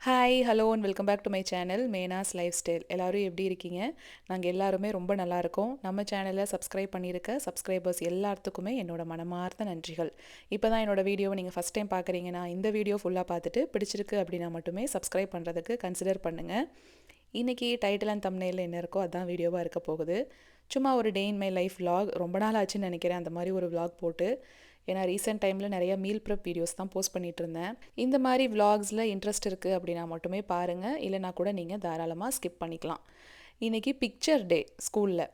Hi hello and welcome back to my channel மேனாஸ் lifestyle. எல்லோரும் எப்படி இருக்கீங்க? நாங்கள் எல்லாருமே ரொம்ப நல்லா இருக்கோம். நம்ம சேனலை சப்ஸ்கிரைப் பண்ணியிருக்க சப்ஸ்கிரைபர்ஸ் எல்லாத்துக்குமே என்னோட மனமார்ந்த நன்றிகள். இப்போ தான் என்னோட வீடியோவை நீங்கள் ஃபஸ்ட் டைம் பார்க்குறீங்கன்னா இந்த வீடியோ ஃபுல்லாக பார்த்துட்டு பிடிச்சிருக்கு அப்படின்னா மட்டுமே சப்ஸ்கிரைப் பண்ணுறதுக்கு கன்சிடர் பண்ணுங்கள். இன்றைக்கி டைட்டில் அண்ட் தம்ப்நெயிலில் என்ன இருக்கோ அதுதான் வீடியோவாக இருக்க போகுது. சும்மா ஒரு டே இன் மை லைஃப் vlog, ரொம்ப நாள் ஆச்சுன்னு நினைக்கிறேன் அந்த மாதிரி ஒரு vlog போட்டு. ஏன்னா ரீசெண்ட் டைமில் நிறைய மீல் ப்ரெப் வீடியோஸ் தான் போஸ்ட் பண்ணிகிட்டு இருந்தேன். இந்த மாதிரி விலாக்ஸில் இன்ட்ரெஸ்ட் இருக்குது அப்படின்னா மட்டுமே பாருங்கள், இல்லைனா கூட நீங்கள் தாராளமாக ஸ்கிப் பண்ணிக்கலாம். இன்றைக்கி பிக்சர் டே ஸ்கூலில்,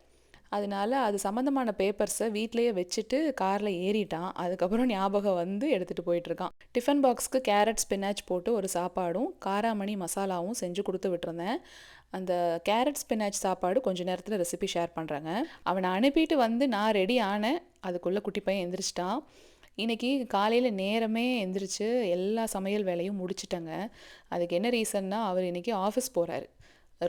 அதனால அது சம்மந்தமான பேப்பர்ஸை வீட்டிலையே வச்சுட்டு காரில் ஏறிட்டான். அதுக்கப்புறம் ஞாபகம் வந்து எடுத்துகிட்டு போயிட்டுருக்கான். டிஃபன் பாக்ஸ்க்கு கேரட் ஸ்பினாச் போட்டு ஒரு சாப்பாடும் காராமணி மசாலாவும் செஞ்சு கொடுத்து விட்டுருந்தேன். அந்த கேரட் ஸ்பினாச் சாப்பாடு கொஞ்சம் நேரத்தில் ரெசிபி ஷேர் பண்ணுறேங்க. அவனை அனுப்பிட்டு வந்து நான் ரெடி ஆனேன், அதுக்குள்ளே குட்டி பையன் எந்திரிச்சிட்டான். இன்றைக்கி காலையில் நேரமே எந்திரிச்சு எல்லா சமையல் வேலையும் முடிச்சிட்டேங்க. அதுக்கு என்ன ரீசன்னா, அவர் இன்றைக்கி ஆஃபீஸ் போகிறாரு.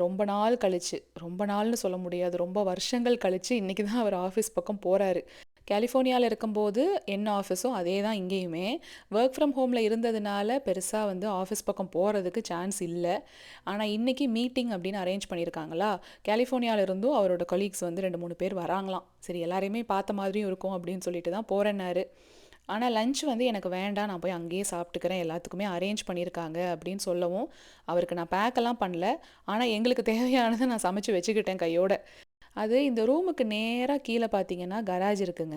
ரொம்ப நாள் கழிச்சு, ரொம்ப நாள்னு சொல்ல முடியாது, ரொம்ப வருஷங்கள் கழித்து இன்றைக்கி தான் அவர் ஆஃபீஸ் பக்கம் போகிறாரு. கலிஃபோர்னியாவில் இருக்கும்போது என்ன ஆஃபீஸோ அதே தான் இங்கேயுமே. ஒர்க் ஃப்ரம் ஹோமில் இருந்ததுனால பெருசாக வந்து ஆஃபீஸ் பக்கம் போகிறதுக்கு சான்ஸ் இல்லை. ஆனால் இன்றைக்கி மீட்டிங் அப்படின்னு அரேஞ்ச் பண்ணியிருக்காங்களா, கலிஃபோர்னியாவில் இருந்தும் அவரோட கொலீக்ஸ் வந்து 2-3 பேர் வராங்களாம். சரி, எல்லாரையுமே பார்த்த மாதிரியும் இருக்கும் அப்படின்னு சொல்லிட்டு தான் போகிறேன்னாரு. ஆனால் லஞ்ச் வந்து எனக்கு வேண்டாம், நான் போய் அங்கேயே சாப்பிட்டுக்கிறேன், எல்லாத்துக்குமே அரேஞ்ச் பண்ணியிருக்காங்க அப்படின்னு சொல்லவும், அவருக்கு நான் பேக்கெல்லாம் பண்ணல, ஆனால் எங்களுக்கு தேவையானதை நான் சமைச்சு வச்சுக்கிட்டேன் கையோட. அது இந்த ரூமுக்கு நேராக கீழே பார்த்தீங்கன்னா கராஜ் இருக்குங்க.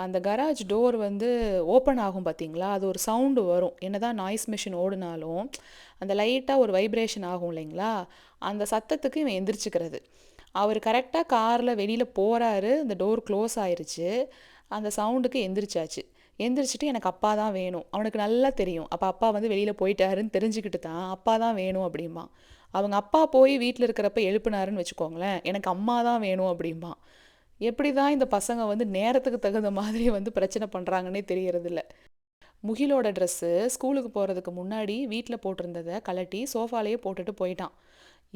அந்த கராஜ் டோர் வந்து ஓப்பன் ஆகும் பார்த்தீங்களா, அது ஒரு சவுண்டு வரும். என்னதான் நாய்ஸ் மிஷின் ஓடுனாலும் அந்த லைட்டாக ஒரு வைப்ரேஷன் ஆகும் இல்லைங்களா, அந்த சத்தத்துக்கு இவன் எந்திரிச்சுக்கிறது. அவர் கரெக்டாக காரில் வெளியில் போகிறாரு, அந்த டோர் க்ளோஸ் ஆயிருச்சு, அந்த சவுண்டுக்கு எந்திரிச்சாச்சு. எந்திரிச்சிட்டு எனக்கு அப்பா தான் வேணும், அவனுக்கு நல்லா தெரியும் அப்போ அப்பா வந்து வெளியில் போயிட்டாருன்னு தெரிஞ்சுக்கிட்டு தான் அப்பா தான் வேணும் அப்படிம்பான். அவங்க அப்பா போய் வீட்டில் இருக்கிறப்ப எழுப்புனாருன்னு வச்சுக்கோங்களேன், எனக்கு அம்மா தான் வேணும் அப்படிம்பான். எப்படி தான் இந்த பசங்க வந்து நேரத்துக்கு தகுந்த மாதிரி வந்து பிரச்சனை பண்ணுறாங்கன்னே தெரியறதில்ல. முகிலோட ட்ரெஸ்ஸு ஸ்கூலுக்கு போகிறதுக்கு முன்னாடி வீட்டில் போட்டிருந்ததை கலட்டி சோஃபாலேயே போட்டுட்டு போயிட்டான்.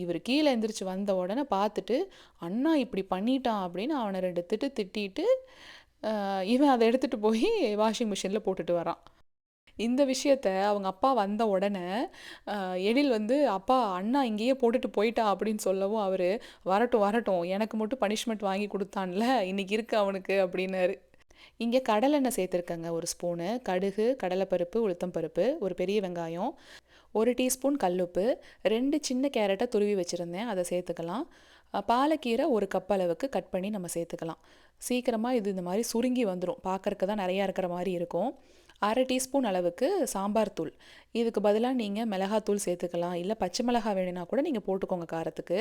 இவர் கீழே எந்திரிச்சு வந்த உடனே பார்த்துட்டு, அண்ணா இப்படி பண்ணிட்டான் அப்படின்னு அவனை 2 திட்டு திட்டிட்டு இவன் அதை எடுத்துகிட்டு போய் வாஷிங் மிஷினில் போட்டுட்டு வரான். இந்த விஷயத்த அவங்க அப்பா வந்த உடனே எழில் வந்து, அப்பா அண்ணா இங்கேயே போட்டுட்டு போயிட்டா அப்படின்னு சொல்லவும், அவர் வரட்டும் வரட்டும், எனக்கு மட்டும் பனிஷ்மெண்ட் வாங்கி கொடுத்தான்ல இன்னைக்கு இருக்கு அவனுக்கு அப்படின்னாரு. இங்கே கடலெண்ணெய் சேர்த்துருக்கேங்க, 1 ஸ்பூனு, கடுகு, கடலைப்பருப்பு, உளுத்தம்பருப்பு, ஒரு பெரிய வெங்காயம், 1 டீஸ்பூன் கல்லுப்பு, 2 சின்ன கேரட்டை துருவி வச்சுருந்தேன், அதை சேர்த்துக்கலாம். பாலக்கீரை 1 கப் அளவுக்கு கட் பண்ணி நம்ம சேர்த்துக்கலாம். சீக்கிரமாக இது இந்த மாதிரி சுருங்கி வந்துடும், பார்க்குறக்கு தான் நிறையா இருக்கிற மாதிரி இருக்கும். 1/2 டீஸ்பூன் அளவுக்கு சாம்பார் தூள், இதுக்கு பதிலாக நீங்கள் மிளகாத்தூள் சேர்த்துக்கலாம், இல்லை பச்சை மிளகாய் வேணுன்னா கூட நீங்கள் போட்டுக்கோங்க காரத்துக்கு.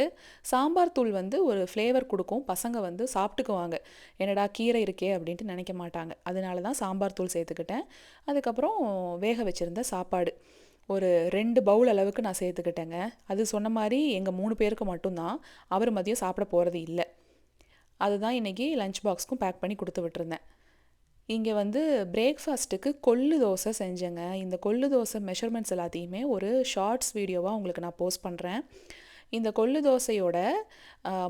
சாம்பார் தூள் வந்து ஒரு ஃப்ளேவர் கொடுக்கும், பசங்க வந்து சாப்பிட்டுக்குவாங்க, என்னடா கீரை இருக்கே அப்படின்ட்டு நினைக்க மாட்டாங்க, அதனால தான் சாம்பார் தூள் சேர்த்துக்கிட்டேன். அதுக்கப்புறம் வேக வச்சுருந்த சாப்பாடு ஒரு 2 பவுல் அளவுக்கு நான் சேர்த்துக்கிட்டேங்க. அது சொன்ன மாதிரி எங்கள் 3 பேருக்கு மட்டும்தான், அவர் மதியம் சாப்பிட போகிறது இல்லை. அதுதான் இன்றைக்கி லஞ்ச் பாக்ஸ்க்கும் பேக் பண்ணி கொடுத்து விட்டுருந்தேன். இங்கே வந்து பிரேக்ஃபாஸ்ட்டுக்கு கொள்ளு தோசை செஞ்சேங்க. இந்த கொள்ளு தோசை மெஷர்மெண்ட்ஸ் எல்லாத்தையுமே ஒரு ஷார்ட்ஸ் வீடியோவாக உங்களுக்கு நான் போஸ்ட் பண்ணுறேன். இந்த கொள்ளு தோசையோட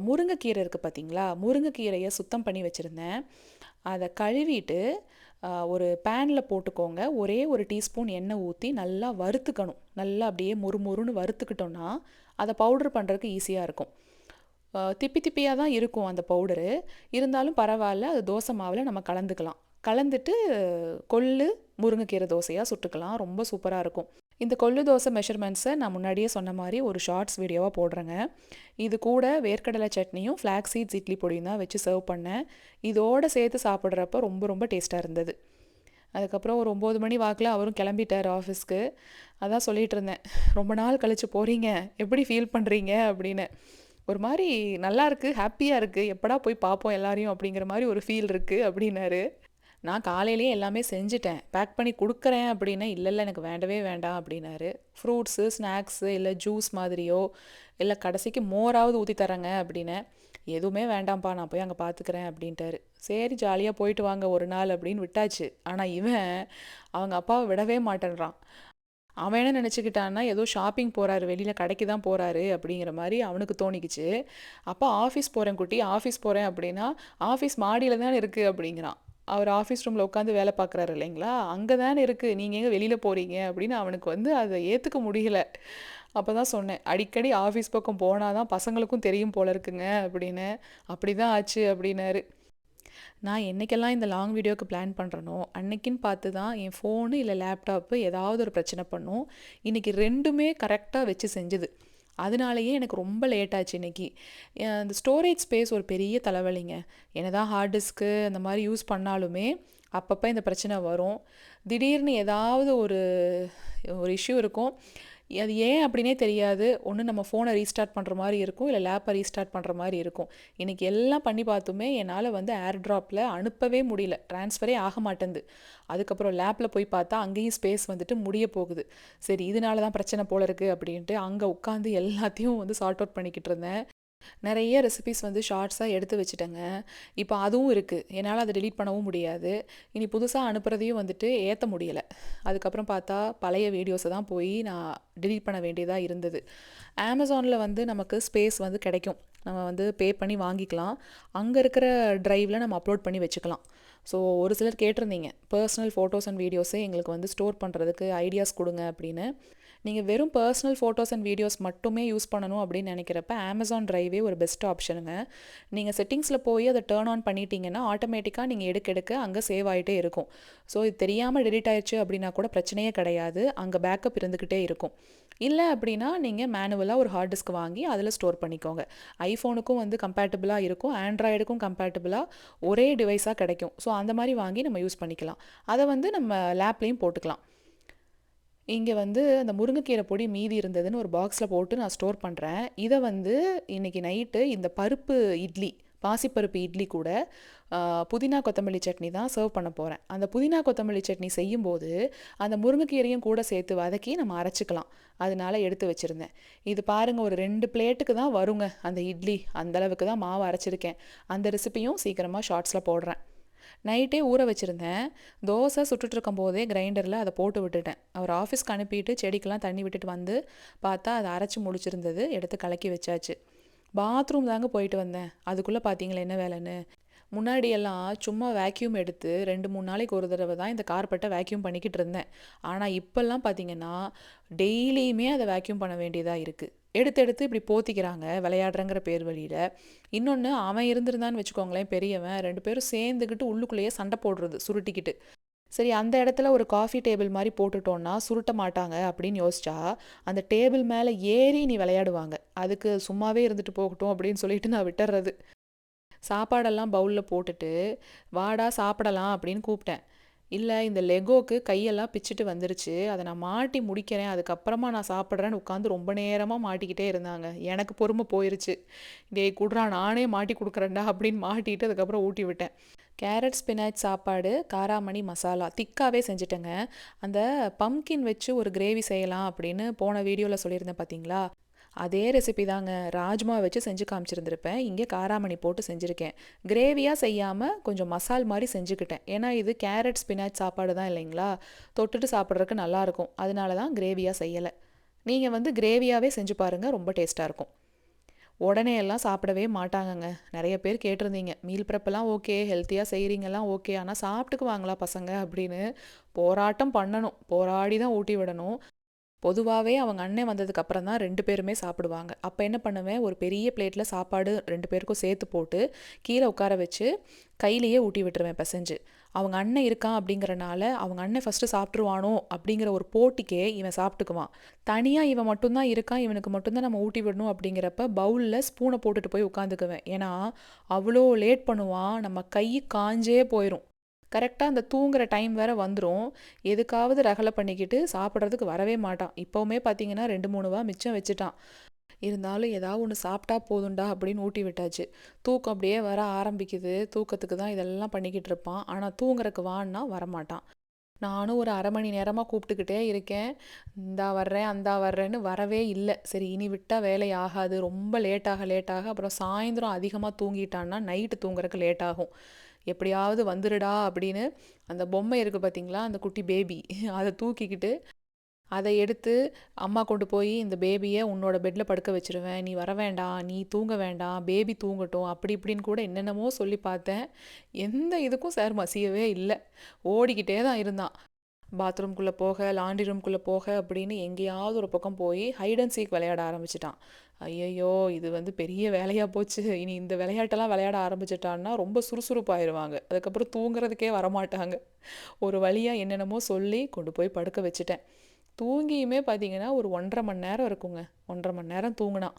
முருங்கைக்கீரை இருக்குது பார்த்தீங்களா, முருங்கைக்கீரையை சுத்தம் பண்ணி வச்சுருந்தேன். அதை கழுவிட்டு ஒரு பேனில் போட்டுக்கோங்க, ஒரே 1 டீஸ்பூன் எண்ணெய் ஊற்றி நல்லா வறுத்துக்கணும். நல்லா அப்படியே முறுமுறுன்னு வறுத்துக்கிட்டோன்னா அதை பவுட்ரு பண்ணுறதுக்கு ஈஸியாக இருக்கும். திப்பி திப்பியாக தான் இருக்கும் அந்த பவுடரு, இருந்தாலும் பரவாயில்ல, அது தோசை மாவில் நம்ம கலந்துக்கலாம். கலந்துட்டு கொள்ளு முருங்கைக்கீரை தோசையாக சுட்டுக்கலாம், ரொம்ப சூப்பராக இருக்கும். இந்த கொள்ளு தோசை மெஷர்மெண்ட்ஸை நான் முன்னாடியே சொன்ன மாதிரி ஒரு ஷார்ட்ஸ் வீடியோவாக போடுறேங்க. இது கூட வேர்க்கடலை சட்னியும் ஃப்ளாக் சீட்ஸ் இட்லி பொடியும் தான் வச்சு சர்வ் பண்ணேன். இதோடு சேர்த்து சாப்பிட்றப்ப ரொம்ப ரொம்ப டேஸ்ட்டாக இருந்தது. அதுக்கப்புறம் ஒரு 9 மணி வாக்கில் அவரும் கிளம்பிட்டார் ஆஃபீஸ்க்கு. அதான் சொல்லிகிட்டு இருந்தேன், ரொம்ப நாள் கழித்து போகிறீங்க, எப்படி ஃபீல் பண்ணுறீங்க அப்படின்னு. ஒரு மாதிரி நல்லா இருக்குது, ஹாப்பியாக இருக்குது, எப்படா போய் பார்ப்போம் எல்லாரையும் அப்படிங்கிற மாதிரி ஒரு ஃபீல் இருக்குது அப்படின்னாரு. நான் காலையிலேயே எல்லாமே செஞ்சுட்டேன், பேக் பண்ணி கொடுக்குறேன் அப்படின்னா, இல்லை எனக்கு வேண்டவே வேண்டாம் அப்படின்னாரு. ஃப்ரூட்ஸு, ஸ்நாக்ஸு, இல்லை ஜூஸ் மாதிரியோ, இல்லை கடைசிக்கு மோராவது ஊற்றி தரேங்க அப்படின்னு. எதுவுமே வேண்டாம்ப்பா, நான் போய் அங்கே பார்த்துக்கிறேன் அப்படின்ட்டாரு. சரி ஜாலியாக போயிட்டு வாங்க ஒரு நாள் அப்படின்னு விட்டாச்சு. ஆனால் இவன் அவங்க அப்பாவை விடவே மாட்டேன்றான். அவன் என்ன நினச்சிக்கிட்டான்னா, ஏதோ ஷாப்பிங் போகிறாரு, வெளியில் கடைக்கு தான் போகிறாரு அப்படிங்கிற மாதிரி அவனுக்கு தோணிக்கிச்சு. அப்போ ஆஃபீஸ் போகிறேன் குட்டி, ஆஃபீஸ் போகிறேன் அப்படின்னா, ஆஃபீஸ் மாடியில் தான் இருக்குது அப்படிங்கிறான். அவர் ஆஃபீஸ் ரூமில் உட்காந்து வேலை பார்க்குறாரு இல்லைங்களா, அங்கே தானே இருக்குது, நீங்கள் எங்கே வெளியில் போகிறீங்க அப்படின்னு அவனுக்கு வந்து அதை ஏற்றுக்க முடியல. அப்போ தான் சொன்னேன், அடிக்கடி ஆஃபீஸ் பக்கம் போனால் தான் பசங்களுக்கும் தெரியும் போல இருக்குங்க அப்படின்னு. அப்படி தான் ஆச்சு அப்படின்னாரு. நான் என்றைக்கெல்லாம் இந்த லாங் வீடியோக்கு பிளான் பண்ணுறனோ அன்னைக்குன்னு பார்த்து தான் என் ஃபோனு இல்லை லேப்டாப்பு ஏதாவது ஒரு பிரச்சனை பண்ணும். இன்றைக்கி ரெண்டுமே கரெக்டாக வச்சு செஞ்சுது. அதனாலேயே எனக்கு ரொம்ப லேட் ஆச்சு இன்றைக்கி. இந்த ஸ்டோரேஜ் ஸ்பேஸ் ஒரு பெரிய தலைவலிங்க. என்னதான் ஹார்ட் டிஸ்க்கு அந்த மாதிரி யூஸ் பண்ணாலுமே அப்பப்போ இந்த பிரச்சனை வரும். திடீர்னு ஏதாவது ஒரு ஒரு இஷ்யூ இருக்கும். அது ஏன் அப்படின்னே தெரியாது. ஒன்று நம்ம ஃபோனை ரீஸ்டார்ட் பண்ணுற மாதிரி இருக்கும், இல்லை லேப்பை ரீஸ்டார்ட் பண்ணுற மாதிரி இருக்கும். இன்றைக்கி எல்லாம் பண்ணி பார்த்துமே என்னால் வந்து ஏர் ட்ராப்பில் அனுப்பவே முடியல, ட்ரான்ஸ்ஃபரே ஆக மாட்டேங்குது. அதுக்கப்புறம் லேப்பில் போய் பார்த்தா அங்கேயும் ஸ்பேஸ் வந்துட்டு முடிய போகுது. சரி, இதனால தான் பிரச்சனை போல இருக்குது அப்படின்ட்டு அங்கே உட்காந்து எல்லாத்தையும் வந்து சார்ட் அவுட் பண்ணிக்கிட்டு இருந்தேன். நிறைய ரெசிபீஸ் வந்து ஷார்ட்ஸாக எடுத்து வச்சுட்டேங்க. இப்போ அதுவும் இருக்குது, என்னால் அதை டெலீட் பண்ணவும் முடியாது. இனி புதுசாக அனுப்புகிறதையும் வந்துட்டு ஏற்ற முடியலை. அதுக்கப்புறம் பார்த்தா பழைய வீடியோஸை தான் போய் நான் டெலீட் பண்ண வேண்டியதாக இருந்தது. அமேசானில் வந்து நமக்கு ஸ்பேஸ் வந்து கிடைக்கும், நம்ம வந்து பே பண்ணி வாங்கிக்கலாம். அங்கே இருக்கிற ட்ரைவில் நம்ம அப்லோட் பண்ணி வச்சுக்கலாம். ஸோ ஒரு சிலர் கேட்டிருந்தீங்க, பர்சனல் ஃபோட்டோஸ் அண்ட் வீடியோஸை எங்களுக்கு வந்து ஸ்டோர் பண்ணுறதுக்கு ஐடியாஸ் கொடுங்க அப்படின்னு. நீங்கள் வெறும் பர்சனல் ஃபோட்டோஸ் அண்ட் வீடியோஸ் மட்டுமே யூஸ் பண்ணணும் அப்படின்னு நினைக்கிறப்ப அமேசான் ட்ரைவே ஒரு பெஸ்ட் ஆப்ஷனுங்க. நீங்கள் செட்டிங்ஸில் போய் அதை டேர்ன் ஆன் பண்ணிட்டீங்கன்னா ஆட்டோமேட்டிக்காக நீங்கள் எடுக்க அங்கே சேவ் ஆகிட்டே இருக்கும். ஸோ இது தெரியாமல் டெலிட் ஆயிடுச்சு அப்படின்னா கூட பிரச்சனையே கிடையாது, அங்கே பேக்கப் இருந்துக்கிட்டே இருக்கும். இல்லை அப்படின்னா நீங்கள் மேனுவலாக ஒரு ஹார்ட் டிஸ்க் வாங்கி அதில் ஸ்டோர் பண்ணிக்கோங்க. ஐஃபோனுக்கும் வந்து கம்பேட்டபிளாக இருக்கும், ஆண்ட்ராய்டுக்கும் கம்பேட்டபிளாக ஒரே டிவைஸாக கிடைக்கும். ஸோ அந்த மாதிரி வாங்கி நம்ம யூஸ் பண்ணிக்கலாம். அதை வந்து நம்ம லேப்லேயும் போட்டுக்கலாம். இங்கே வந்து அந்த முருங்கைக்கீரை பொடி மீதி இருந்ததுன்னு ஒரு பாக்ஸில் போட்டு நான் ஸ்டோர் பண்ணுறேன். இதை வந்து இன்றைக்கி நைட்டு இந்த பருப்பு இட்லி, பாசிப்பருப்பு இட்லி கூட புதினா கொத்தமல்லி சட்னி தான் சர்வ் பண்ண போகிறேன். அந்த புதினா கொத்தமல்லி சட்னி செய்யும்போது அந்த முருங்கைக்கீரையும் கூட சேர்த்து வதக்கி நம்ம அரைச்சிக்கலாம். அதனால எடுத்து வச்சுருந்தேன். இது பாருங்கள், ஒரு 2 பிளேட்டுக்கு தான் வருங்க அந்த இட்லி. அந்தளவுக்கு தான் மாவு அரைச்சிருக்கேன். அந்த ரெசிப்பியும் சீக்கிரமாக ஷார்ட்ஸில் போடுறேன். நைட்டே ஊற வச்சுருந்தேன். தோசை சுட்டுட்ருக்கும் போதே கிரைண்டரில் அதை போட்டு விட்டுட்டேன். அவர் ஆஃபீஸ்க்கு அனுப்பிட்டு செடிக்கெலாம் தண்ணி விட்டுட்டு வந்து பார்த்தா அதை அரைச்சி முடிச்சிருந்தது. எடுத்து கலக்கி வச்சாச்சு. பாத்ரூம் தாங்க போயிட்டு வந்தேன். அதுக்குள்ளே பார்த்தீங்களா என்ன வேலைன்னு. முன்னாடியெல்லாம் சும்மா வேக்யூம் எடுத்து 2-3 நாளைக்கு ஒரு தடவை தான் இந்த கார்பெட்டை வேக்யூம் பண்ணிக்கிட்டு இருந்தேன். ஆனால் இப்போல்லாம் பார்த்தீங்கன்னா டெய்லியுமே அதை வேக்யூம் பண்ண வேண்டியதாக இருக்குது. எடுத்து இப்படி போத்திக்கிறாங்க விளையாடுறங்கிற பேர் வழியில். இன்னொன்று, அவன் இருந்திருந்தான்னு வச்சுக்கோங்களேன், பெரியவன், 2 பேரும் சேர்ந்துக்கிட்டு உள்ளுக்குள்ளேயே சண்டை போடுறது சுருட்டிக்கிட்டு. சரி, அந்த இடத்துல ஒரு காஃபி டேபிள் மாதிரி போட்டுட்டோன்னா சுருட்ட மாட்டாங்க அப்படின்னு யோசிச்சா அந்த டேபிள் மேலே ஏறி நீ விளையாடுவாங்க. அதுக்கு சும்மாவே இருந்துட்டு போகட்டும் அப்படின்னு சொல்லிட்டு நான் விட்டுறது. சாப்பாடெல்லாம் பவுலில் போட்டுட்டு வாடா சாப்பிடலாம் அப்படின்னு கூப்பிட்டேன். இல்லை, இந்த லெகோக்கு கையெல்லாம் பிச்சுட்டு வந்துருச்சு, அதை நான் மாட்டி முடிக்கிறேன், அதுக்கப்புறமா நான் சாப்பிட்றேன்னு உட்காந்து ரொம்ப நேரமாக மாட்டிக்கிட்டே இருந்தாங்க. எனக்கு பொறுமை போயிருச்சு. டேய் குட்ரா, நானே மாட்டி கொடுக்குறேன்டா அப்படின்னு மாட்டிட்டு அதுக்கப்புறம் ஊட்டி விட்டேன். கேரட் ஸ்பினாச் சாப்பாடு காராமணி மசாலா திக்காகவே செஞ்சுட்டேங்க. அந்த பம்கின் வச்சு ஒரு கிரேவி செய்யலாம் அப்படின்னு போன வீடியோவில் சொல்லியிருந்தேன் பார்த்தீங்களா, அதே ரெசிபி தாங்க. ராஜ்மா வச்சு செஞ்சு காமிச்சிருந்துருப்பேன். இங்கே காராமணி போட்டு செஞ்சுருக்கேன். கிரேவியாக செய்யாமல் கொஞ்சம் மசால் மாதிரி செஞ்சுக்கிட்டேன். ஏன்னா இது கேரட் ஸ்பினாச் சாப்பாடு தான் இல்லைங்களா, தொட்டுட்டு சாப்பிட்றதுக்கு நல்லாயிருக்கும். அதனால தான் கிரேவியாக செய்யலை. நீங்கள் வந்து கிரேவியாகவே செஞ்சு பாருங்கள், ரொம்ப டேஸ்ட்டாக இருக்கும். உடனே எல்லாம் சாப்பிடவே மாட்டாங்கங்க. நிறைய பேர் கேட்டிருந்தீங்க, மீல் ப்ரெப்பெல்லாம் ஓகே, ஹெல்த்தியாக செய்கிறீங்கெல்லாம் ஓகே, ஆனால் சாப்பிட்டுக்குவாங்களா பசங்க அப்படின்னு. போராட்டம் பண்ணணும், போராடி தான் ஊட்டி விடணும். பொதுவாகவே அவங்க அண்ணன் வந்ததுக்கு அப்புறம் தான் 2 பேருமே சாப்பிடுவாங்க. அப்போ என்ன பண்ணுவேன், ஒரு பெரிய பிளேட்டில் சாப்பாடு 2 பேருக்கும் சேர்த்து போட்டு கீழே உட்கார வச்சு கையிலேயே ஊட்டி விட்டுருவேன் பிசைஞ்சு. அவங்க அண்ணன் இருக்கான் அப்படிங்கிறனால அவங்க அண்ணன் ஃபஸ்ட்டு சாப்பிட்ருவானோ அப்படிங்கிற ஒரு போட்டிக்கே இவன் சாப்பிட்டுக்குவான். தனியாக இவன் மட்டும்தான் இருக்கான், இவனுக்கு மட்டும்தான் நம்ம ஊட்டி விடணும் அப்படிங்கிறப்ப பவுலில் ஸ்பூனை போட்டுட்டு போய் உட்காந்துக்குவேன். ஏன்னா அவ்வளோ லேட் பண்ணுவான், நம்ம கை காஞ்சே போயிடும். கரெக்டாக அந்த தூங்குற டைம் வேறு வந்துடும். எதுக்காவது ரகலை பண்ணிக்கிட்டு சாப்பிட்றதுக்கு வரவே மாட்டான். இப்போவுமே பார்த்தீங்கன்னா 2-3 வா மிச்சம் வச்சுட்டான். இருந்தாலும் ஏதாவது ஒன்று சாப்பிட்டா போதுண்டா அப்படின்னு ஊட்டி விட்டாச்சு. தூக்கம் அப்படியே வர ஆரம்பிக்குது. தூக்கத்துக்கு தான் இதெல்லாம் பண்ணிக்கிட்டு இருப்பான். ஆனால் தூங்குறக்கு வான்னா வரமாட்டான். நானும் ஒரு 1/2 மணி நேரமாக கூப்பிட்டுக்கிட்டே இருக்கேன். இந்தா வர்றேன் அந்தா வர்றேன்னு வரவே இல்லை. சரி, இனி விட்டால் வேலை ஆகாது. ரொம்ப லேட்டாக அப்புறம் சாயந்தரம் அதிகமாக தூங்கிட்டான்னா நைட்டு தூங்குறக்கு லேட் ஆகும். எப்படியாவது வந்துடுடா அப்படின்னு அந்த பொம்மை இருக்குது பார்த்தீங்களா, அந்த குட்டி பேபி, அதை தூக்கிக்கிட்டு அதை எடுத்து அம்மா கொண்டு போய் இந்த பேபியை உன்னோட பெட்டில் படுக்க வச்சிருவேன், நீ வர வேண்டாம், நீ தூங்க வேண்டாம், பேபி தூங்கட்டும், அப்படி இப்படின்னு கூட என்னென்னமோ சொல்லி பார்த்தேன். எந்த இதுக்கும் சார் மசியவே இல்லை. ஓடிக்கிட்டே தான் இருந்தான். பாத்ரூம்குள்ளே போக, லாண்ட்ரி ரூம்குள்ளே போக அப்படின்னு எங்கேயாவது ஒரு பக்கம் போய் ஹைட் அண்ட் சீக் விளையாட ஆரம்பிச்சிட்டான். ஐயையோ, இது வந்து பெரிய வேலையாக போச்சு. இனி இந்த விளையாட்டெல்லாம் விளையாட ஆரம்பிச்சிட்டான்னா ரொம்ப சுறுசுறுப்பாயிருவாங்க. அதுக்கப்புறம் தூங்குறதுக்கே வரமாட்டாங்க. ஒரு வழியாக என்னென்னமோ சொல்லி கொண்டு போய் படுக்க வச்சுட்டேன். தூங்கியுமே பார்த்தீங்கன்னா ஒரு 1.5 மணி நேரம் இருக்குங்க. 1.5 மணி நேரம் தூங்கினான்.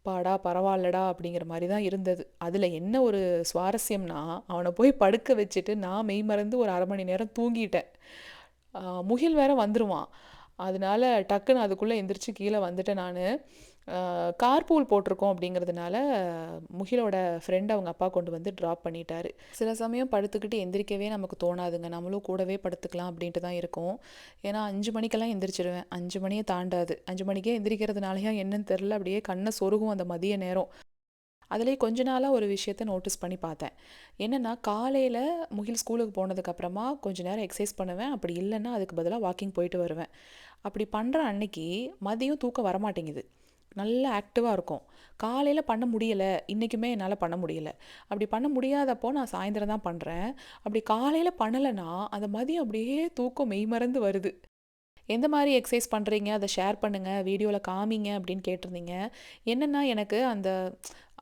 பாடா பரவாயில்லடா அப்படிங்கிற மாதிரி தான் இருந்தது. அதில் என்ன ஒரு சுவாரஸ்யம்னா, அவனை போய் படுக்க வச்சுட்டு நான் மெய் மறந்து ஒரு 1/2 மணி நேரம் தூங்கிட்டேன். முகில் வேற வந்துருவான். அதனால டக்குன்னு அதுக்குள்ளே எந்திரிச்சு கீழே வந்துட்டேன் நான். கார்பூல் போட்டிருக்கோம் அப்படிங்கிறதுனால முகிலோட ஃப்ரெண்ட் அவங்க அப்பா கொண்டு வந்து ட்ராப் பண்ணிட்டாரு. சில சமயம் படுத்துக்கிட்டு எந்திரிக்கவே நமக்கு தோணாதுங்க. நம்மளும் கூடவே படுத்துக்கலாம் அப்படின்ட்டு தான் இருக்கும். ஏன்னா 5 மணிக்கெல்லாம் எந்திரிச்சிடுவேன். 5 மணியை தாண்டாது. 5 மணிக்கே எந்திரிக்கிறதுனாலயா என்னன்னு தெரில, அப்படியே கண்ணை சொருகும் அந்த மதிய நேரம். அதிலே கொஞ்ச நாளாக ஒரு விஷயத்த நோட்டீஸ் பண்ணி பார்த்தேன். என்னென்னா, காலையில் முகில் ஸ்கூலுக்கு போனதுக்கப்புறமா கொஞ்ச நேரம் எக்ஸசைஸ் பண்ணுவேன். அப்படி இல்லைன்னா அதுக்கு பதிலாக வாக்கிங் போயிட்டு வருவேன். அப்படி பண்ணுற அன்னைக்கு மதியம் தூக்கம் வரமாட்டேங்குது. நல்லா ஆக்டிவாக இருக்கும். காலையில் பண்ண முடியலை, இன்றைக்குமே என்னால் பண்ண முடியலை. அப்படி பண்ண முடியாதப்போ நான் சாயந்தரம் தான் பண்ணுறேன். அப்படி காலையில் பண்ணலைன்னா அந்த மதியம் அப்படியே தூக்கம் மெய்மறந்து வருது. எந்த மாதிரி எக்ஸசைஸ் பண்ணுறீங்க, அதை ஷேர் பண்ணுங்கள், வீடியோவில் காமிங்க அப்படின்னு கேட்டிருந்தீங்க. என்னென்னா, எனக்கு அந்த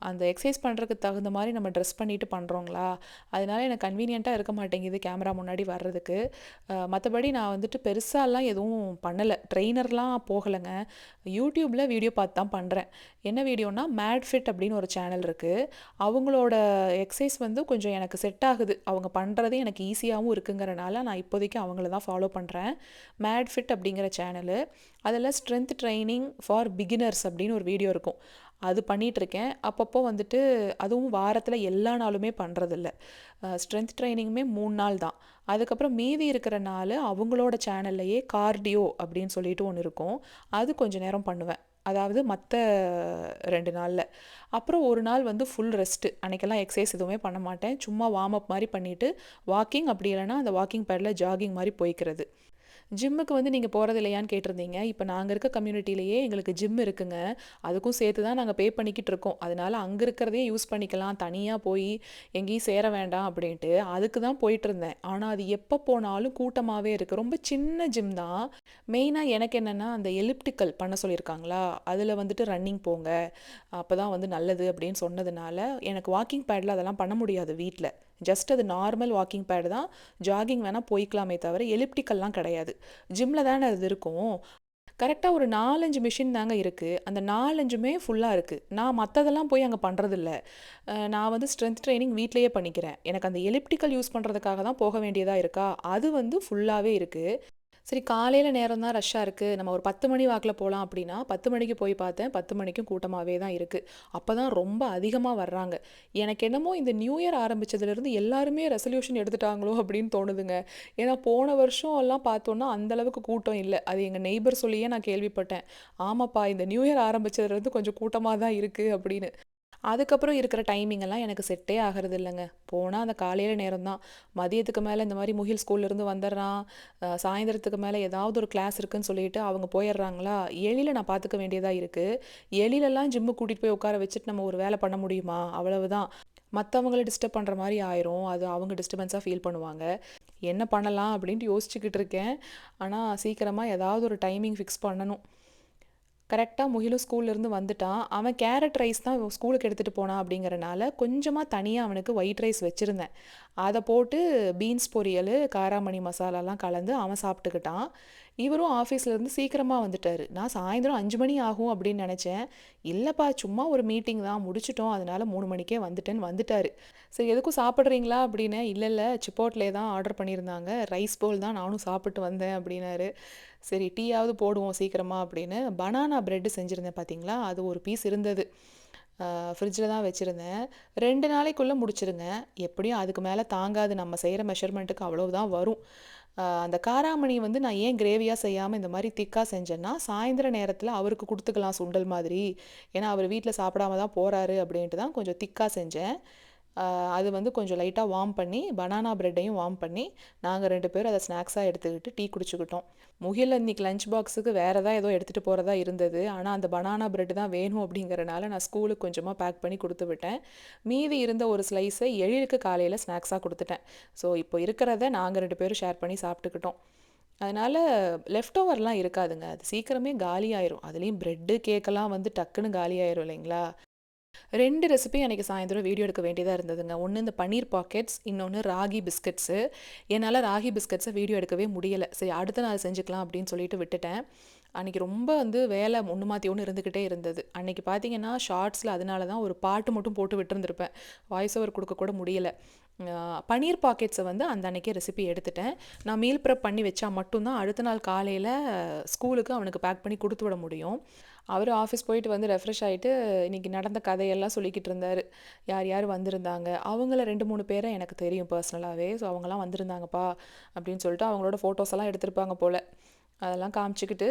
அந்த எக்ஸசைஸ் பண்ணுறதுக்கு தகுந்த மாதிரி நம்ம ட்ரெஸ் பண்ணிட்டு பண்ணுறோங்களா, அதனால எனக்கு கன்வீனியண்ட்டாக இருக்க மாட்டேங்குது கேமரா முன்னாடி வர்றதுக்கு. மற்றபடி நான் வந்துட்டு பெருசாலாம் எதுவும் பண்ணலை, ட்ரெயினர்லாம் போகலைங்க. யூடியூப்பில் வீடியோ பார்த்து தான் பண்ணுறேன். என்ன வீடியோனா, மேட் ஃபிட் அப்படின்னு ஒரு சேனல் இருக்குது. அவங்களோட எக்ஸசைஸ் வந்து கொஞ்சம் எனக்கு செட் ஆகுது. அவங்க பண்ணுறது எனக்கு ஈஸியாகவும் இருக்குங்கிறனால நான் இப்போதைக்கு அவங்கள தான் ஃபாலோ பண்ணுறேன். மேட் ஃபிட் அப்படிங்கிற சேனலு. அதில் ஸ்ட்ரென்த் ட்ரைனிங் ஃபார் பிகினர்ஸ் அப்படின்னு ஒரு வீடியோ இருக்கும். அது பண்ணிகிட்ருக்கேன். அப்பப்போ வந்துட்டு அதுவும் வாரத்தில் எல்லா நாளுமே பண்ணுறதில்ல. ஸ்ட்ரென்த் ட்ரைனிங்குமே 3 நாள் தான். அதுக்கப்புறம் மீதி இருக்கிற நாள் அவங்களோட சேனல்லையே கார்டியோ அப்படின்னு சொல்லிட்டு ஒன்று இருக்கும். அது கொஞ்சம் நேரம் பண்ணுவேன். அதாவது மற்ற 2 நாளில். அப்புறம் ஒரு நாள் வந்து ஃபுல் ரெஸ்ட்டு. அன்றைக்கெல்லாம் எக்ஸசைஸ் எதுவுமே பண்ண மாட்டேன். சும்மா வார்ம் அப் மாதிரி பண்ணிவிட்டு வாக்கிங், அப்படி இல்லைன்னா அந்த வாக்கிங் பேடில் ஜாகிங் மாதிரி போய்க்கிறது. ஜிம்முக்கு வந்து நீங்கள் போகிறது இல்லையான்னு கேட்டிருந்தீங்க. இப்போ நாங்கள் இருக்க கம்யூனிட்டிலேயே எங்களுக்கு ஜிம் இருக்குங்க. அதுக்கும் சேர்த்து தான் நாங்கள் பே பண்ணிக்கிட்டு இருக்கோம். அதனால அங்கே இருக்கிறதே யூஸ் பண்ணிக்கலாம். தனியாக போய் எங்கேயும் சேர வேண்டாம் அப்படின்ட்டு அதுக்கு தான் போயிட்டுருந்தேன். ஆனால் அது எப்போ போனாலும் கூட்டமாகவே இருக்குது. ரொம்ப சின்ன ஜிம் தான். மெயினாக எனக்கு என்னென்னா, அந்த எலிப்டிக்கல் பண்ண சொல்லியிருக்காங்களா, அதில் வந்துட்டு ரன்னிங் போங்க, அப்போ தான் வந்து நல்லது அப்படின்னு சொன்னதுனால எனக்கு வாக்கிங் பேடில் அதெல்லாம் பண்ண முடியாது வீட்டில். ஜஸ்ட் அது நார்மல் வாக்கிங் பேடு தான். ஜாகிங் வேணால் போய்க்கலாமே தவிர எலிப்டிக்கல்லாம் கிடையாது. ஜிம்மில் தானே அது இருக்கும். கரெக்டாக ஒரு 4-5 மிஷின் தாங்க இருக்குது. அந்த 4-5மே ஃபுல்லாக இருக்குது. நான் மற்றதெல்லாம் போய் அங்கே பண்ணுறதில்ல. நான் வந்து ஸ்ட்ரென்த் ட்ரைனிங் வீட்லேயே பண்ணிக்கிறேன். எனக்கு அந்த எலிப்டிக்கல் யூஸ் பண்ணுறதுக்காக தான் போக வேண்டியதாக இருக்கா, அது வந்து ஃபுல்லாகவே இருக்குது. சரி, காலையில் நேரம் தான் ரஷ்ஷாக இருக்குது, நம்ம ஒரு 10 மணி வாக்கில் போகலாம் அப்படின்னா 10 மணிக்கு போய் பார்த்தேன். 10 மணிக்கும் கூட்டமாகவே தான் இருக்குது. அப்போ தான் ரொம்ப அதிகமாக வர்றாங்க. எனக்கு என்னமோ இந்த நியூ இயர் ஆரம்பித்ததுலேருந்து எல்லாருமே ரெசல்யூஷன் எடுத்துட்டாங்களோ அப்படின்னு தோணுதுங்க. ஏன்னா போன வருஷம் எல்லாம் பார்த்தோன்னா அந்தளவுக்கு கூட்டம் இல்லை. அது எங்கள் நெய்பர் சொல்லியே நான் கேள்விப்பட்டேன். ஆமாப்பா, இந்த நியூ இயர் ஆரம்பித்ததுலேருந்து கொஞ்சம் கூட்டமாக தான் இருக்குது அப்படின்னு. அதுக்கப்புறம் இருக்கிற டைமிங்கெல்லாம் எனக்கு செட்டே ஆகிறது இல்லைங்க. போனால் அந்த காலையில் நேரம் தான். மதியத்துக்கு மேலே இந்த மாதிரி முகில் ஸ்கூல்லேருந்து வந்துடுறான். சாயந்தரத்துக்கு மேலே ஏதாவது ஒரு கிளாஸ் இருக்குதுன்னு சொல்லிட்டு அவங்க போயிடுறாங்களா, எழில நான் பார்த்துக்க வேண்டியதாக இருக்குது. எழிலெல்லாம் ஜிம்மு கூட்டிகிட்டு போய் உட்கார வச்சுட்டு நம்ம ஒரு வேலை பண்ண முடியுமா? அவ்வளவுதான். மற்றவங்களை டிஸ்டர்ப் பண்ணுற மாதிரி ஆயிரும். அது அவங்க டிஸ்டர்பன்ஸாக ஃபீல் பண்ணுவாங்க. என்ன பண்ணலாம் அப்படின்ட்டு யோசிச்சுக்கிட்டு இருக்கேன். ஆனால் சீக்கிரமாக ஏதாவது ஒரு டைமிங் ஃபிக்ஸ் பண்ணணும். கரெக்டாக முகிலும் ஸ்கூல்லேருந்து வந்துட்டான். அவன் கேரட் ரைஸ் தான் ஸ்கூலுக்கு எடுத்துகிட்டு போனான் அப்படிங்கிறனால கொஞ்சமாக தனியாக அவனுக்கு ஒயிட் ரைஸ் வச்சுருந்தேன். அதை போட்டு பீன்ஸ் பொரியல், காராமணி மசாலாலாம் கலந்து அவன் சாப்பிட்டுக்கிட்டான். இவரும் ஆஃபீஸ்லேருந்து சீக்கிரமாக வந்துட்டார். நான் சாயந்தரம் 5 மணி ஆகும் அப்படின்னு நினச்சேன். இல்லைப்பா, சும்மா ஒரு மீட்டிங் தான், முடிச்சிட்டோம், அதனால் 3 மணிக்கே வந்துட்டேன்னு வந்துட்டார். சரி, எதுக்கும் சாப்பிட்றீங்களா அப்படின்னு. இல்லை சிப்போட்லே தான் ஆர்டர் பண்ணியிருந்தாங்க, ரைஸ் போல் தான் நானும் சாப்பிட்டு வந்தேன் அப்படின்னாரு. சரி, டீயாவது போடுவோம் சீக்கிரமாக அப்படின்னு பனானா ப்ரெட்டு செஞ்சுருந்தேன் பார்த்தீங்களா, அது ஒரு பீஸ் இருந்தது. ஃப்ரிட்ஜில் தான் வச்சுருந்தேன். 2 நாளைக்குள்ளே முடிச்சிருங்க. எப்படியும் அதுக்கு மேலே தாங்காது, நம்ம செய்கிற மெஷர்மெண்ட்டுக்கு அவ்வளவுதான் வரும். அந்த காராமணி வந்து நான் ஏன் கிரேவியாக செய்யாமல் இந்த மாதிரி திக்காக செஞ்சேன்னா, சாயந்தர நேரத்தில் அவருக்கு கொடுத்துக்கலாம் சுண்டல் மாதிரி. ஏன்னா அவர் வீட்டில் சாப்பிடாம தான் போகிறாரு அப்படின்ட்டு தான் கொஞ்சம் திக்காக செஞ்சேன். அது வந்து கொஞ்சம் லைட்டாக வார்ம் பண்ணி பனானா ப்ரெட்டையும் வார்ம் பண்ணி நாங்கள் 2 பேரும் அதை ஸ்நாக்ஸாக எடுத்துக்கிட்டு டீ குடிச்சுக்கிட்டோம். முகில் அன்றைக்கி லஞ்ச் பாக்ஸுக்கு வேறு ஏதோ எடுத்துகிட்டு போகிறதா இருந்தது. ஆனால் அந்த பனானா ப்ரெட் தான் வேணும் அப்படிங்கிறனால நான் ஸ்கூலுக்கு கொஞ்சமாக பேக் பண்ணி கொடுத்து விட்டேன். மீதி இருந்த ஒரு ஸ்லைஸை எழிலுக்கு காலையில் ஸ்நாக்ஸாக கொடுத்துட்டேன். ஸோ இப்போ இருக்கிறத நாங்கள் 2 பேரும் ஷேர் பண்ணி சாப்பிட்டுக்கிட்டோம். அதனால் லெஃப்ட் ஓவர்லாம் இருக்காதுங்க. அது சீக்கிரமே காலி ஆயிரும். அதுலேயும் ப்ரெட்டு கேக்கெல்லாம் வந்து டக்குன்னு காலி ஆயிரும் இல்லைங்களா? 2 ரெசிபி அன்றைக்கி சாயந்தரம் வீடியோ எடுக்க வேண்டியதாக இருந்ததுங்க. ஒன்று இந்த பன்னீர் பாக்கெட்ஸ், இன்னொன்று ராகி பிஸ்கட்ஸு. என்னால் ராகி பிஸ்கட்ஸை வீடியோ எடுக்கவே முடியலை. சரி அடுத்த நாள் செஞ்சுக்கலாம் அப்படின்னு சொல்லிட்டு விட்டுட்டேன். அன்றைக்கி ரொம்ப வந்து வேலை ஒன்று மாற்றி ஒன்று இருந்துக்கிட்டே இருந்தது. அன்றைக்கி பார்த்தீங்கன்னா ஷார்ட்ஸில் அதனால தான் ஒரு பாட்டு மட்டும் போட்டு விட்டுருந்துருப்பேன். வாய்ஸ் ஓவர் கொடுக்கக்கூட முடியலை. பன்னீர் பாக்கெட்ஸை வந்து அந்த அன்றைக்கே ரெசிபி எடுத்துட்டேன். நான் மீல் ப்ரெப் பண்ணி வச்சா மட்டும்தான் அடுத்த நாள் காலையில் ஸ்கூலுக்கு அவனுக்கு பேக் பண்ணி கொடுத்து விட முடியும். அவர் ஆஃபீஸ் போயிட்டு வந்து ரெஃப்ரெஷ் ஆகிட்டு இன்றைக்கி நடந்த கதையெல்லாம் சொல்லிக்கிட்டு இருந்தார். யார் யார் வந்திருந்தாங்க, அவங்கள 2-3 பேரை எனக்கு தெரியும் பர்சனலாகவே. ஸோ அவங்களாம் வந்திருந்தாங்கப்பா அப்படின்னு சொல்லிட்டு அவங்களோட ஃபோட்டோஸ் எல்லாம் எடுத்திருப்பாங்க போல். அதெல்லாம் காமிச்சிக்கிட்டு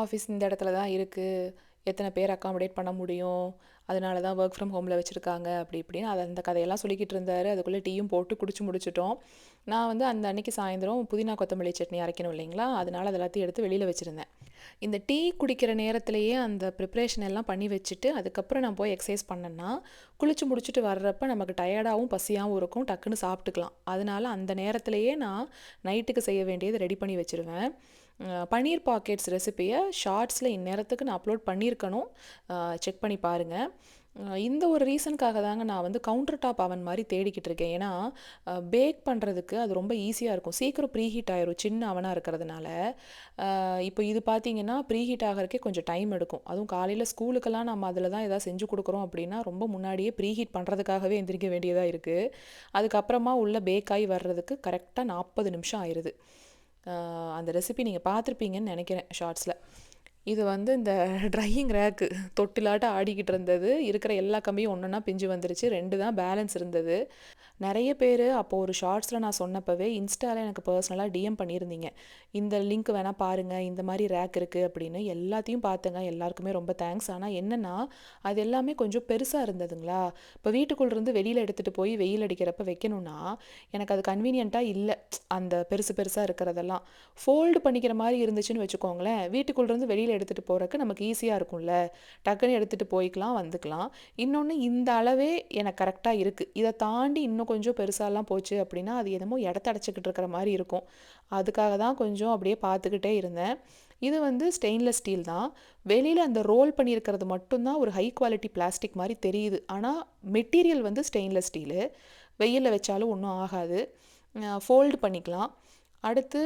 ஆஃபீஸ் இந்த இடத்துல தான் இருக்குது, எத்தனை பேர் அக்காமடேட் பண்ண முடியும், அதனால தான் ஒர்க் ஃப்ரம் ஹோமில் வச்சுருக்காங்க அப்படி இப்படின்னு அந்த கதையெல்லாம் சொல்லிக்கிட்டு இருந்தார். அதுக்குள்ளே டீயும் போட்டு குடிச்சு முடிச்சிட்டோம். நான் வந்து அந்த அன்றைக்கி சாயந்தரம் புதினா கொத்தமல்லி சட்னி அரைக்கணும் இல்லைங்களா, அதனால் அது எல்லாத்தையும் எடுத்து வெளியில் வச்சுருந்தேன். இந்த டீ குடிக்கிற நேரத்துலையே அந்த ப்ரிப்ரேஷன் எல்லாம் பண்ணி வச்சுட்டு அதுக்கப்புறம் நான் போய் எக்ஸசைஸ் பண்ணேன்னா குளிச்சு முடிச்சுட்டு வர்றப்ப நமக்கு டயர்டாகவும் பசியாகவும் இருக்கும், டக்குன்னு சாப்பிட்டுக்கலாம். அதனால் அந்த நேரத்துலையே நான் நைட்டுக்கு செய்ய வேண்டியது ரெடி பண்ணி வச்சுருவேன். பன்னீர் பாக்கெட்ஸ் ரெசிப்பியை ஷார்ட்ஸில் இந்நேரத்துக்கு நான் அப்லோட் பண்ணியிருக்கணும், செக் பண்ணி பாருங்கள். இந்த ஒரு ரீசனுக்காக தாங்க நான் வந்து கவுண்டர் டாப் அவன் மாதிரி தேடிக்கிட்டு இருக்கேன். ஏன்னா பேக் பண்ணுறதுக்கு அது ரொம்ப ஈஸியாக இருக்கும், சீக்கிரம் ப்ரீஹீட் ஆயிரும் சின்ன அவனாக இருக்கிறதுனால. இப்போ இது பார்த்திங்கன்னா ப்ரீஹீட் ஆகிறதுக்கே கொஞ்சம் டைம் எடுக்கும். அதுவும் காலையில் ஸ்கூலுக்கெல்லாம் நம்ம அதில் தான் எதாவது செஞ்சு கொடுக்குறோம் அப்படின்னா ரொம்ப முன்னாடியே ப்ரீஹீட் பண்ணுறதுக்காகவே எந்திரிக்க வேண்டியதாக இருக்குது. அதுக்கப்புறமா உள்ள பேக் ஆகி வர்றதுக்கு கரெக்டாக 40 நிமிஷம் ஆயிடுது. அந்த ரெசிபி நீங்கள் பார்த்துருப்பீங்கன்னு நினைக்கிறேன் ஷார்ட்ஸில். இது வந்து இந்த ட்ரையிங் ரேக்கு தொட்டிலாட்ட ஆடிக்கிட்டு இருந்தது. இருக்கிற எல்லா கம்பியும் ஒன்றா பிஞ்சு வந்துருச்சு. 2 தான் பேலன்ஸ் இருந்தது. நிறைய பேர் அப்போது ஒரு ஷார்ட்ஸில் நான் சொன்னப்பவே இன்ஸ்டாவில் எனக்கு பர்சனலாக டிஎம் பண்ணியிருந்தீங்க, இந்த லிங்க் வேணால் பாருங்கள், இந்த மாதிரி ரேக் இருக்குது அப்படின்னு. எல்லாத்தையும் பார்த்துங்க, எல்லாருக்குமே ரொம்ப தேங்க்ஸ். ஆனால் என்னென்னா அது எல்லாமே கொஞ்சம் பெருசாக இருந்ததுங்களா. இப்போ வீட்டுக்குள்ளேருந்து வெளியில் எடுத்துகிட்டு போய் வெயில் அடிக்கிறப்ப வைக்கணும்னா எனக்கு அது கன்வீனியண்ட்டாக இல்லை. அந்த பெருசாக இருக்கிறதெல்லாம் ஃபோல்டு பண்ணிக்கிற மாதிரி இருந்துச்சுன்னு வச்சுக்கோங்களேன், வீட்டுக்குள்ளேருந்து வெளியில் எடுத்துகிட்டு போகிறக்கு நமக்கு ஈஸியாக இருக்கும்ல, டக்குன்னு எடுத்துகிட்டு போய்க்கலாம் வந்துக்கலாம். இன்னொன்று இந்த அளவே எனக்கு கரெக்டாக இருக்குது. இதை தாண்டி இன்னும் கொஞ்சம் பெருசாலாம் போச்சு அப்படின்னா அது என்னமோ இடத்த அடைச்சிக்கிட்டு இருக்கிற மாதிரி இருக்கும். அதுக்காக தான் கொஞ்சம் அப்படியே பார்த்துக்கிட்டே இருந்தேன். இது வந்து ஸ்டெயின்லெஸ் ஸ்டீல் தான். வெளியில் அந்த ரோல் பண்ணியிருக்கிறது மட்டும்தான் ஒரு ஹை குவாலிட்டி பிளாஸ்டிக் மாதிரி தெரியுது. ஆனால் மெட்டீரியல் வந்து ஸ்டெயின்லெஸ் ஸ்டீலு. வெயிலில் வச்சாலும் ஒன்றும் ஆகாது, ஃபோல்டு பண்ணிக்கலாம். அடுத்து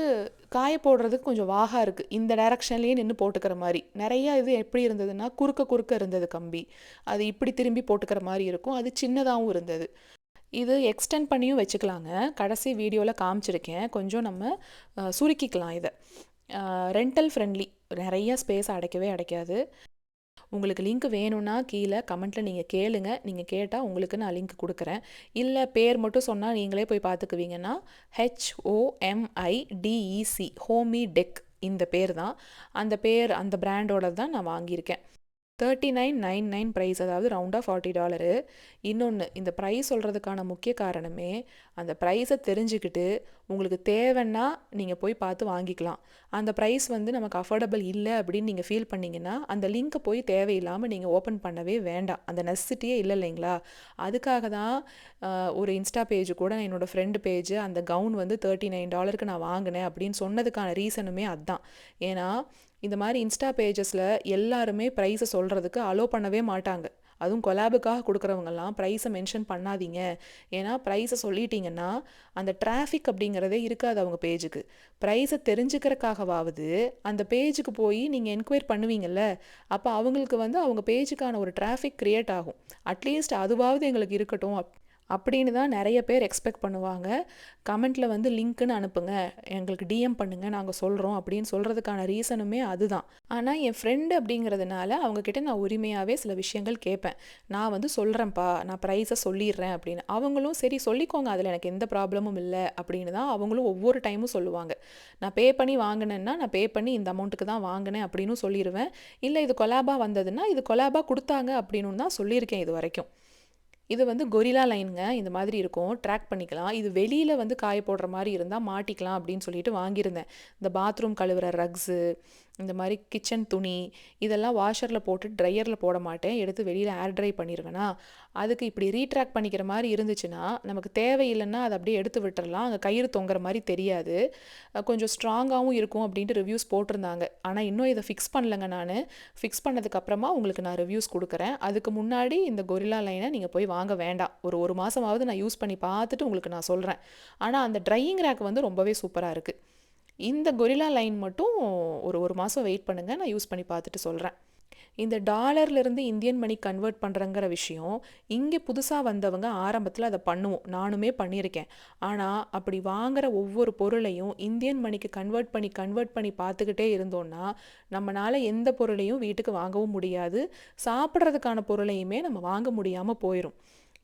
காய போடுறதுக்கு கொஞ்சம் வாகா இருக்குது, இந்த டைரக்ஷன்லேயே நின்று போட்டுக்கிற மாதிரி. நிறையா இது எப்படி இருந்ததுன்னா குறுக்க இருந்தது கம்பி, அது இப்படி திரும்பி போட்டுக்கிற மாதிரி இருக்கும். அது சின்னதாகவும் இருந்தது. இது எக்ஸ்டெண்ட் பண்ணியும் வச்சுக்கலாங்க, கடைசி வீடியோவில் காமிச்சிருக்கேன். கொஞ்சம் நம்ம சுருக்கிக்கலாம் இதை. ரெண்டல் ஃப்ரெண்ட்லி, நிறைய ஸ்பேஸ் அடைக்காது. உங்களுக்கு லிங்க் வேணும்னா கீழே கமெண்ட்டில் நீங்கள் கேளுங்க. நீங்கள் கேட்டால் உங்களுக்கு நான் லிங்க் கொடுக்குறேன். இல்லை பேர் மட்டும் சொன்னால் நீங்களே போய் பார்த்துக்குவீங்கன்னா HOMIDEC ஹோமி டெக் இந்த பேர் தான். அந்த பேர் அந்த பிராண்டோட தான் நான் வாங்கியிருக்கேன். $39.99 ப்ரைஸ், அதாவது ரவுண்டாக $40. இன்னொன்று, இந்த ப்ரைஸ் சொல்கிறதுக்கான முக்கிய காரணமே அந்த ப்ரைஸை தெரிஞ்சுக்கிட்டு உங்களுக்கு தேவைன்னா நீங்கள் போய் பார்த்து வாங்கிக்கலாம். அந்த ப்ரைஸ் வந்து நமக்கு அஃபோர்டபுள் இல்லை அப்படின்னு நீங்கள் ஃபீல் பண்ணிங்கன்னா அந்த லிங்க்கை போய் தேவையில்லாமல் நீங்கள் ஓப்பன் பண்ணவே வேண்டாம். அந்த நெசசிட்டியே இல்லை இல்லைங்களா. அதுக்காக தான் ஒரு இன்ஸ்டா பேஜ் கூட என்னோடய ஃப்ரெண்டு பேஜ் அந்த கவுன் வந்து $39 நான் வாங்கினேன் அப்படின்னு சொன்னதுக்கான ரீசனுமே அதுதான். ஏன்னா இந்த மாதிரி இன்ஸ்டா பேஜஸில் எல்லாருமே ப்ரைஸை சொல்கிறதுக்கு அலோ பண்ணவே மாட்டாங்க. அதுவும் கொலாபுக்காக கொடுக்குறவங்கெல்லாம் ப்ரைஸை மென்ஷன் பண்ணாதீங்க. ஏன்னா ப்ரைஸை சொல்லிட்டீங்கன்னா அந்த டிராஃபிக் அப்படிங்கிறதே இருக்காது அவங்க பேஜுக்கு. ப்ரைஸை தெரிஞ்சுக்கிறக்காகவாவது அந்த பேஜுக்கு போய் நீங்கள் என்கொயர் பண்ணுவீங்கள்ல, அப்போ அவங்களுக்கு வந்து அவங்க பேஜுக்கான ஒரு டிராஃபிக் க்ரியேட் ஆகும். அட்லீஸ்ட் அதுவாவது எங்களுக்கு இருக்கட்டும் அப்படின்னு தான் நிறைய பேர் எக்ஸ்பெக்ட் பண்ணுவாங்க. கமெண்ட்டில் வந்து லிங்க்குன்னு அனுப்புங்க, எங்களுக்கு டிஎம் பண்ணுங்கள், நாங்கள் சொல்கிறோம் அப்படின்னு சொல்கிறதுக்கான ரீசனுமே அதுதான். ஆனால் என் ஃப்ரெண்டு அப்படிங்கிறதுனால அவங்கக்கிட்ட நான் உரிமையாகவே சில விஷயங்கள் கேட்பேன். நான் வந்து சொல்கிறேன்ப்பா, நான் ப்ரைஸை சொல்லிடுறேன் அப்படின்னு. அவங்களும் சரி சொல்லிக்கோங்க, அதில் எனக்கு எந்த ப்ராப்ளமும் இல்லை அப்படின்னு தான் அவங்களும் ஒவ்வொரு டைமும் சொல்லுவாங்க. நான் பே பண்ணி வாங்கினேன்னா நான் பே பண்ணி இந்த அமௌண்ட்டுக்கு தான் வாங்கினேன் அப்படின்னு சொல்லிடுவேன். இல்லை இது கொலாபாக வந்ததுன்னா இது கொலாபாக கொடுத்தாங்க அப்படின்னு தான் சொல்லியிருக்கேன் இது வரைக்கும். இது வந்து கொரில்லா லைனுங்க. இந்த மாதிரி இருக்கும். ட்ராக் பண்ணிக்கலாம். இது வெளியில வந்து காய போடுற மாரி இருந்தா மாட்டிக்கலாம் அப்படின்னு சொல்லிட்டு வாங்கியிருந்தேன். இந்த பாத்ரூம் கழுவுற ரக்ஸு, இந்த மாரி கிச்சன் துணி, இதெல்லாம் வாஷர்ல போட்டு ட்ரையர்ல போட மாட்டேன். எடுத்து வெளியில ஏர் ட்ரை பண்ணிருவேனா, அதுக்கு இப்படி ரீட்ராக்ட் பண்ணிக்கிற மாரி இருந்துச்சுன்னா, நமக்கு தேவையில்லைன்னா அத அப்படியே எடுத்து விட்டுறலாம். அங்க கயிறு தொங்குற மாரி தெரியாது. கொஞ்சம் ஸ்ட்ராங்காவும் இருக்கும் அப்படின்ட்டு ரிவ்யூஸ் போட்டிருந்தாங்க. ஆனா இன்னும் இத ஃபிக்ஸ் பண்ணலங்க நானு. ஃபிக்ஸ் பண்ணதுக்கு அப்புறமா உங்களுக்கு நான் ரிவ்யூஸ் குடுக்குறேன். அதுக்கு முன்னாடி இந்த கொரில்லா லைன நீங்க போய் வாங்க வேண்டாம். ஒரு 1 மாசமாவது நான் யூஸ் பண்ணி பார்த்துட்டு உங்களுக்கு நான் சொல்றேன். ஆனா அந்த ட்ரையிங் ரேக் வந்து ரொம்பவே சூப்பரா இருக்கு. இந்த கொரில்லா லைன் மட்டும் ஒரு 1 மாசம் வெயிட் பண்ணுங்க. நான் யூஸ் பண்ணி பார்த்துட்டு சொல்றேன். இந்த டாலர்லேருந்து இந்தியன் மணி கன்வெர்ட் பண்ணுறங்கிற விஷயம் இங்கே புதுசாக வந்தவங்க ஆரம்பத்தில் அதை பண்ணுவோம். நானுமே பண்ணியிருக்கேன். ஆனால் அப்படி வாங்குற ஒவ்வொரு பொருளையும் இந்தியன் மணிக்கு கன்வெர்ட் பண்ணி பார்த்துக்கிட்டே இருந்தோம்னா நம்மளால் எந்த பொருளையும் வீட்டுக்கு வாங்கவும் முடியாது. சாப்பிட்றதுக்கான பொருளையுமே நம்ம வாங்க முடியாமல் போயிடும்.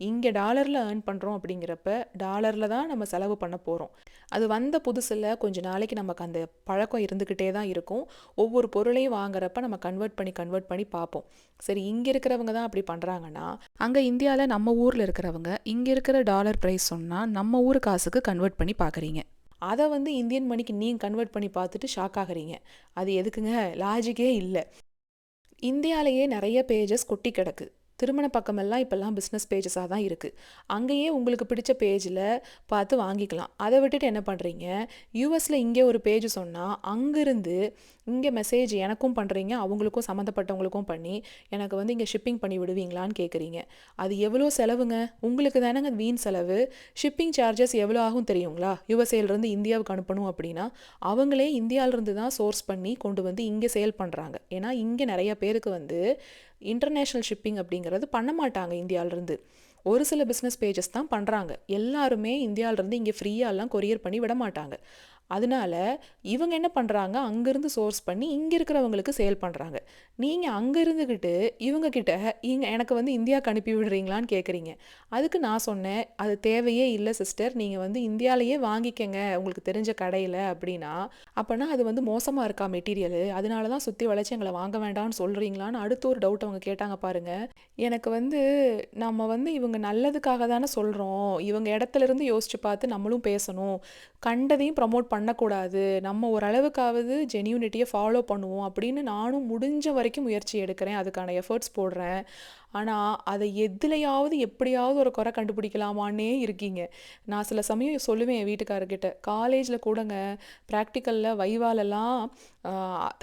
இங்கே டாலரில் ஏர்ன் பண்ணுறோம் அப்படிங்கிறப்ப டாலரில் தான் நம்ம செலவு பண்ண போகிறோம். அது வந்த புதுசில் கொஞ்ச நாளைக்கு நமக்கு அந்த பழக்கம் இருந்துக்கிட்டே தான் இருக்கும். ஒவ்வொரு பொருளையும் வாங்குறப்ப நம்ம கன்வெர்ட் பண்ணி பார்ப்போம். சரி, இங்கே இருக்கிறவங்க தான் அப்படி பண்ணுறாங்கன்னா, அங்கே இந்தியாவில் நம்ம ஊரில் இருக்கிறவங்க இங்கே இருக்கிற டாலர் ப்ரைஸ் சொன்னால் நம்ம ஊர் காசுக்கு கன்வெர்ட் பண்ணி பார்க்குறீங்க. அதை வந்து இந்தியன் மணிக்கு நீங்கள் கன்வெர்ட் பண்ணி பார்த்துட்டு ஷாக் ஆகுறீங்க. அது எதுக்குங்க? லாஜிக்கே இல்லை. இந்தியாவிலேயே நிறைய பேஜஸ் கொட்டி கிடக்கு. திருமண பக்கமெல்லாம் இப்போல்லாம் பிஸ்னஸ் பேஜஸாக தான் இருக்குது. அங்கேயே உங்களுக்கு பிடிச்ச பேஜில் பார்த்து வாங்கிக்கலாம். அதை விட்டுட்டு என்ன பண்ணுறீங்க, யூஎஸில் இங்கே ஒரு பேஜ் சொன்னால் அங்கேருந்து இங்கே மெசேஜ் எனக்கும் பண்ணுறீங்க, அவங்களுக்கும் சம்மந்தப்பட்டவங்களுக்கும் பண்ணி எனக்கு வந்து இங்கே ஷிப்பிங் பண்ணி விடுவீங்களான்னு கேட்குறீங்க. அது எவ்வளோ செலவுங்க? உங்களுக்கு தானேங்க வீண் செலவு. ஷிப்பிங் சார்ஜஸ் எவ்வளோ ஆகும் தெரியுங்களா? யூஎஸ்ஏலேருந்து இந்தியாவுக்கு அனுப்பணும் அப்படின்னா அவங்களே இந்தியாவிலேருந்து தான் சோர்ஸ் பண்ணி கொண்டு வந்து இங்கே சேல் பண்ணுறாங்க. ஏன்னா இங்கே நிறைய பேருக்கு வந்து இன்டர்நேஷ்னல் ஷிப்பிங் அப்படிங்கிறது பண்ண மாட்டாங்க இந்தியாவிலேருந்து. ஒரு சில பிஸ்னஸ் பேஜஸ் தான் பண்ணுறாங்க. எல்லாருமே இந்தியாவிலேருந்து இங்கே ஃப்ரீயாலாம் கொரியர் பண்ணி விட மாட்டாங்க. அதனால இவங்க என்ன பண்ணுறாங்க, அங்கேருந்து சோர்ஸ் பண்ணி இங்கே இருக்கிறவங்களுக்கு சேல் பண்ணுறாங்க. நீங்கள் அங்கே இருந்துக்கிட்டு இவங்கக்கிட்ட எனக்கு வந்து இந்தியாவுக்கு அனுப்பி விடுறீங்களான்னு கேட்குறீங்க. அதுக்கு நான் சொன்னேன், அது தேவையே இல்லை சிஸ்டர், நீங்கள் வந்து இந்தியாவிலேயே வாங்கிக்கங்க உங்களுக்கு தெரிஞ்ச கடையில் அப்படின்னா. அப்போனா அது வந்து மோசமாக இருக்கா மெட்டீரியலு, அதனால தான் சுற்றி வளைச்சி எங்களை வாங்க வேண்டாம்னு சொல்கிறீங்களான்னு அடுத்த ஒரு டவுட் அவங்க கேட்டாங்க பாருங்கள். எனக்கு வந்து நம்ம வந்து இவங்க நல்லதுக்காக தானே சொல்கிறோம், இவங்க இடத்துலேருந்து யோசித்து பார்த்து நம்மளும் பேசணும், கண்டதையும் ப்ரமோட் பண்ணக்கூடாது, நம்ம ஓரளவுக்காவது ஜென்யூனிட்டியை ஃபாலோ பண்ணுவோம் அப்படின்னு நானும் முடிஞ்ச வரைக்கும் முயற்சி எடுக்கிறேன், அதுக்கான எஃபர்ட்ஸ் போடுறேன். ஆனால் அதை எதுலையாவது எப்படியாவது ஒரு குறை கண்டுபிடிக்கலாமான்னே இருக்கீங்க. நான் சில சமயம் சொல்லுவேன் என் வீட்டுக்காரர்கிட்ட, காலேஜில் கூடங்க ப்ராக்டிக்கலில் வைவாலெல்லாம்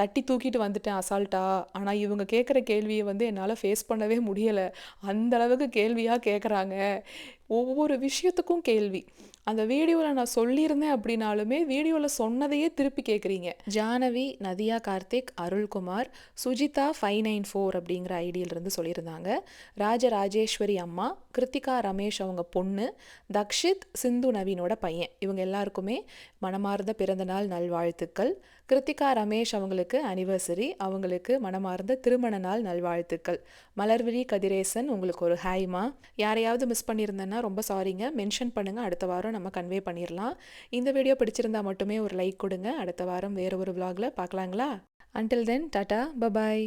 தட்டி தூக்கிட்டு வந்துட்டேன் அசால்ட்டா. ஆனால் இவங்க கேட்குற கேள்வியை வந்து என்னால் ஃபேஸ் பண்ணவே முடியலை. அந்தளவுக்கு கேள்வியாக கேட்குறாங்க. ஒவ்வொரு விஷயத்துக்கும் கேள்வி. அந்த வீடியோவில் நான் சொல்லியிருந்தேன் அப்படின்னாலுமே வீடியோவில் சொன்னதையே திருப்பி கேட்குறீங்க. ஜானவி, நதியா கார்த்திக், அருள்குமார், சுஜிதா 594 அப்படிங்கிற ஐடியிலிருந்து சொல்லியிருந்தாங்க. ராஜராஜேஸ்வரி அம்மா, கிருத்திகா ரமேஷ் அவங்க பொண்ணு, தக்ஷித் சிந்து நவீனோட பையன், இவங்க எல்லாருக்குமே மனமார்ந்த பிறந்தநாள் நல்வாழ்த்துக்கள். கிருத்திகா ரமேஷ் அவங்களுக்கு அனிவர்சரி, அவங்களுக்கு மனமார்ந்த திருமண நாள் நல்வாழ்த்துக்கள். மலர்விழி கதிரேசன் உங்களுக்கு ஒரு ஹாய்மா. யாரையாவது மிஸ் பண்ணியிருந்தேன்னா ரொம்ப சாரிங்க, மென்ஷன் பண்ணுங்கள், அடுத்த வாரம் நம்ம கன்வே பண்ணிடலாம். இந்த வீடியோ பிடிச்சிருந்தா மட்டுமே ஒரு லைக் கொடுங்க. அடுத்த வாரம் வேறு ஒரு vlogல பார்க்கலாங்களா? Until then ta-ta, bye bye.